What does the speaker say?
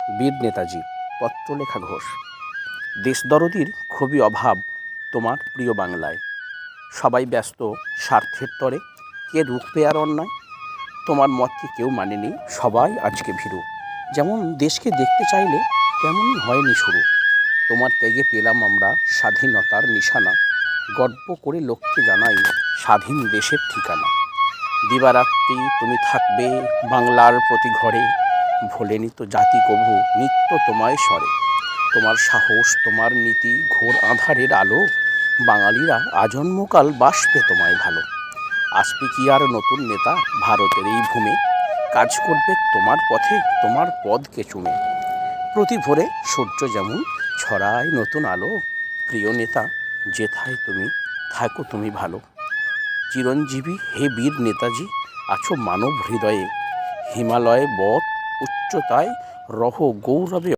বীর নেতাজি। পত্রলেখা ঘোষ। দেশদরদির খুবই অভাব তোমার প্রিয় বাংলায়। সবাই ব্যস্ত স্বার্থের তরে, কে রুখবে আর অন্যায়। তোমার মতকে কেউ মানেনি, সবাই আজকে ভীরু। যেমন দেশকে দেখতে চাইলে তেমনই হয়নি শুরু। তোমার ত্যাগে পেলাম আমরা স্বাধীনতার নিশানা। গর্ব করে লোককে জানাই স্বাধীন দেশের ঠিকানা। দিবারাত্রি তুমি থাকবে বাংলার প্রতি ঘরে, ভোলেনি তো জাতি কভু নিত্য তোমায় স্মরে। তোমার সাহস, তোমার নীতি, ঘোর আঁধারের আলো, বাঙালিরা আজন্মকাল বাসবে তোমায় ভালো। আসবে কি আর নতুন নেতা ভারতের এই ভূমে, কাজ করবে তোমার পথে, তোমার পদকে চুমে। প্রতি ভোরে সূর্য যেমন ছড়ায় নতুন আলো, প্রিয় নেতা যেথায় তুমি থাকো তুমি ভালো। চিরঞ্জীবী হে বীর নেতাজি, আছো মানব হৃদয়ে। হিমালয় বৎ উচ্চতায় রহ গৌরবে